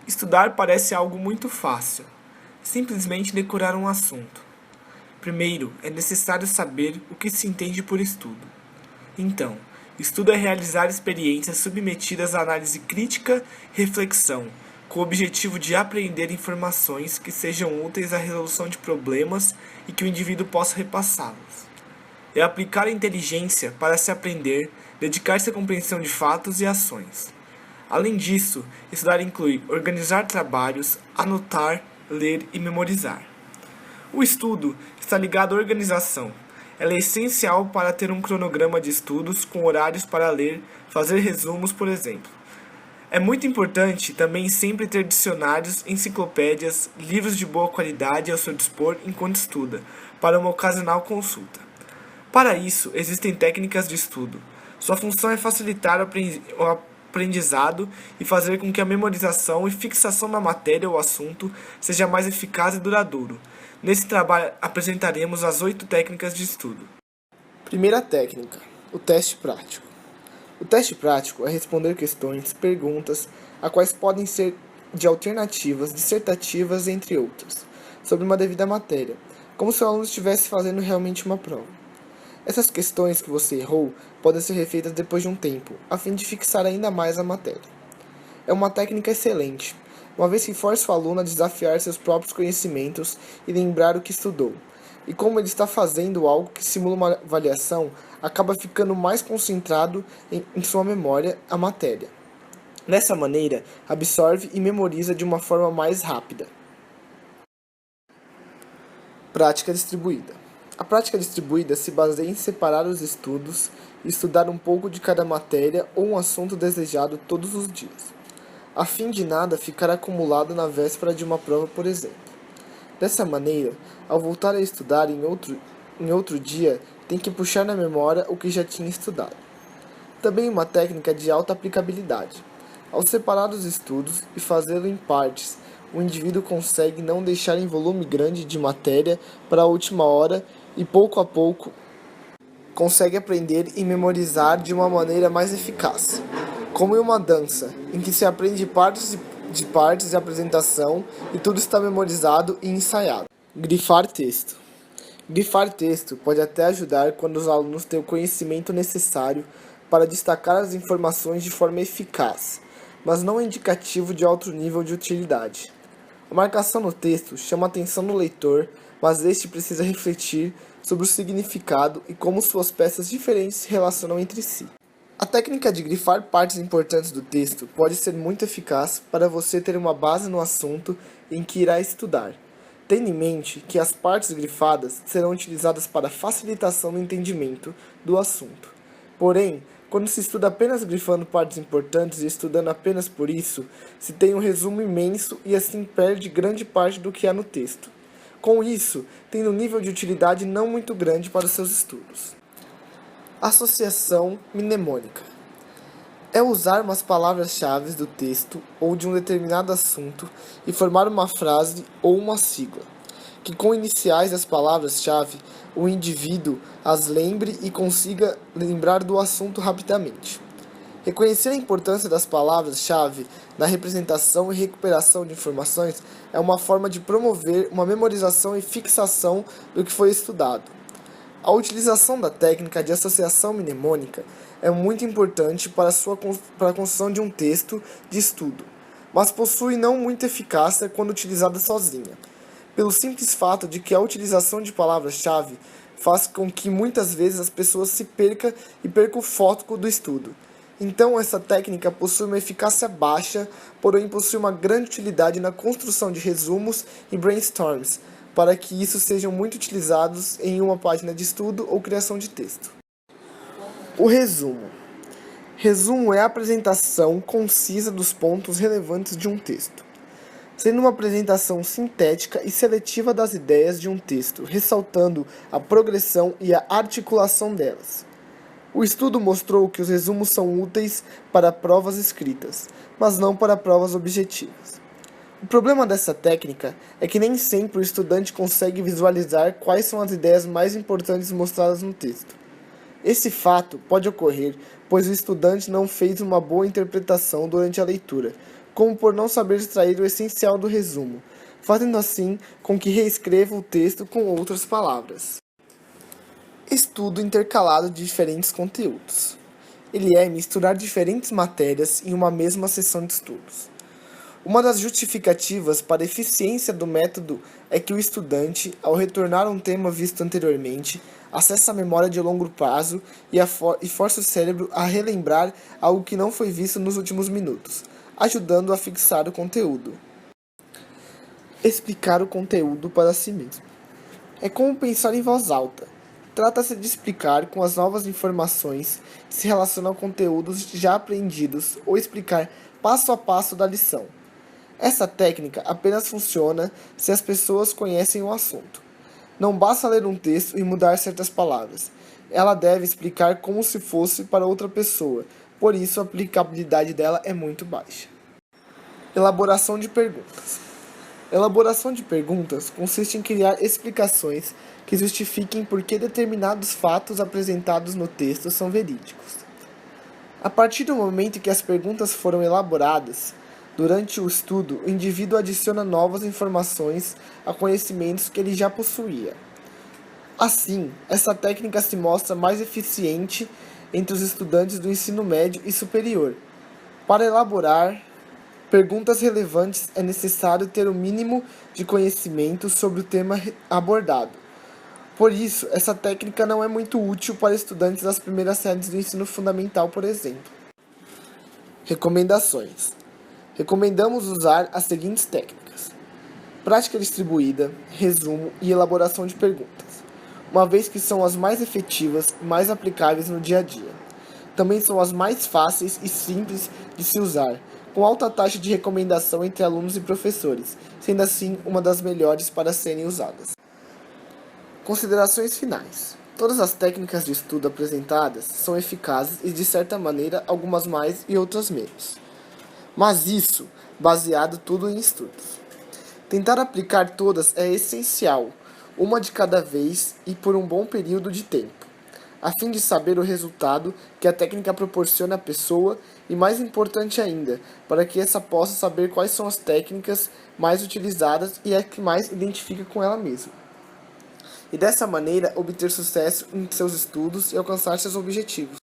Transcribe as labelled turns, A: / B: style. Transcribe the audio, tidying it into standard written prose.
A: Estudar parece algo muito fácil. Simplesmente decorar um assunto. Primeiro, é necessário saber o que se entende por estudo. Então, estudo é realizar experiências submetidas à análise crítica e reflexão, com o objetivo de aprender informações que sejam úteis à resolução de problemas e que o indivíduo possa repassá-los. É aplicar a inteligência para se aprender, dedicar-se à compreensão de fatos e ações. Além disso, estudar inclui organizar trabalhos, anotar, ler e memorizar. O estudo está ligado à organização. Ela é essencial para ter um cronograma de estudos com horários para ler, fazer resumos, por exemplo. É muito importante também sempre ter dicionários, enciclopédias, livros de boa qualidade ao seu dispor enquanto estuda, para uma ocasional consulta. Para isso, existem técnicas de estudo. Sua função é facilitar o aprendizado e fazer com que a memorização e fixação da matéria ou assunto seja mais eficaz e duradouro. Nesse trabalho apresentaremos as 8 técnicas de estudo.
B: Primeira técnica, o teste prático. O teste prático é responder questões, perguntas, a quais podem ser de alternativas, dissertativas, entre outras, sobre uma devida matéria, como se o aluno estivesse fazendo realmente uma prova. Essas questões que você errou podem ser refeitas depois de um tempo, a fim de fixar ainda mais a matéria. É uma técnica excelente, uma vez que força o aluno a desafiar seus próprios conhecimentos e lembrar o que estudou. E como ele está fazendo algo que simula uma avaliação, acaba ficando mais concentrado em sua memória a matéria. Dessa maneira, absorve e memoriza de uma forma mais rápida. Prática distribuída. A prática distribuída se baseia em separar os estudos e estudar um pouco de cada matéria ou um assunto desejado todos os dias, a fim de nada ficar acumulado na véspera de uma prova, por exemplo. Dessa maneira, ao voltar a estudar em outro dia, tem que puxar na memória o que já tinha estudado. Também uma técnica de alta aplicabilidade. Ao separar os estudos e fazê-lo em partes, o indivíduo consegue não deixar em volume grande de matéria para a última hora e pouco a pouco consegue aprender e memorizar de uma maneira mais eficaz. Como em uma dança, em que se aprende partes de apresentação e tudo está memorizado e ensaiado. Grifar texto. Grifar texto pode até ajudar quando os alunos têm o conhecimento necessário para destacar as informações de forma eficaz, mas não é indicativo de alto nível de utilidade. A marcação no texto chama a atenção do leitor, mas este precisa refletir sobre o significado e como suas peças diferentes se relacionam entre si. A técnica de grifar partes importantes do texto pode ser muito eficaz para você ter uma base no assunto em que irá estudar, tendo em mente que as partes grifadas serão utilizadas para facilitação do entendimento do assunto. Porém, quando se estuda apenas grifando partes importantes e estudando apenas por isso, se tem um resumo imenso e assim perde grande parte do que há no texto. Com isso, tem um nível de utilidade não muito grande para os seus estudos. Associação mnemônica. É usar umas palavras-chave do texto ou de um determinado assunto e formar uma frase ou uma sigla, que com iniciais das palavras-chave o indivíduo as lembre e consiga lembrar do assunto rapidamente. Reconhecer a importância das palavras-chave na representação e recuperação de informações é uma forma de promover uma memorização e fixação do que foi estudado. A utilização da técnica de associação mnemônica é muito importante para a construção de um texto de estudo, mas possui não muita eficácia quando utilizada sozinha, pelo simples fato de que a utilização de palavras-chave faz com que muitas vezes as pessoas se percam o foco do estudo. Então, essa técnica possui uma eficácia baixa, porém possui uma grande utilidade na construção de resumos e brainstorms, para que isso sejam muito utilizados em uma página de estudo ou criação de texto. O resumo. Resumo é a apresentação concisa dos pontos relevantes de um texto, sendo uma apresentação sintética e seletiva das ideias de um texto, ressaltando a progressão e a articulação delas. O estudo mostrou que os resumos são úteis para provas escritas, mas não para provas objetivas. O problema dessa técnica é que nem sempre o estudante consegue visualizar quais são as ideias mais importantes mostradas no texto. Esse fato pode ocorrer pois o estudante não fez uma boa interpretação durante a leitura, como por não saber extrair o essencial do resumo, fazendo assim com que reescreva o texto com outras palavras. Estudo intercalado de diferentes conteúdos. Ele é misturar diferentes matérias em uma mesma sessão de estudos. Uma das justificativas para a eficiência do método é que o estudante, ao retornar a um tema visto anteriormente, acessa a memória de longo prazo e força o cérebro a relembrar algo que não foi visto nos últimos minutos, ajudando a fixar o conteúdo. Explicar o conteúdo para si mesmo. É como pensar em voz alta. Trata-se de explicar com as novas informações que se relacionam a conteúdos já aprendidos ou explicar passo a passo da lição. Essa técnica apenas funciona se as pessoas conhecem o assunto. Não basta ler um texto e mudar certas palavras. Ela deve explicar como se fosse para outra pessoa, por isso a aplicabilidade dela é muito baixa. Elaboração de perguntas. Elaboração de perguntas consiste em criar explicações que justifiquem por que determinados fatos apresentados no texto são verídicos. A partir do momento que as perguntas foram elaboradas, durante o estudo, o indivíduo adiciona novas informações a conhecimentos que ele já possuía. Assim, essa técnica se mostra mais eficiente entre os estudantes do ensino médio e superior. Para elaborar perguntas relevantes, é necessário ter o mínimo de conhecimento sobre o tema abordado. Por isso, essa técnica não é muito útil para estudantes das primeiras séries do ensino fundamental, por exemplo. Recomendações. Recomendamos usar as seguintes técnicas: prática distribuída, resumo e elaboração de perguntas, uma vez que são as mais efetivas e mais aplicáveis no dia a dia. Também são as mais fáceis e simples de se usar, com alta taxa de recomendação entre alunos e professores, sendo assim uma das melhores para serem usadas. Considerações finais. Todas as técnicas de estudo apresentadas são eficazes e, de certa maneira, algumas mais e outras menos. Mas isso baseado tudo em estudos. Tentar aplicar todas é essencial, uma de cada vez e por um bom período de tempo, a fim de saber o resultado que a técnica proporciona à pessoa e, mais importante ainda, para que essa possa saber quais são as técnicas mais utilizadas e a que mais identifica com ela mesma. E dessa maneira obter sucesso em seus estudos e alcançar seus objetivos.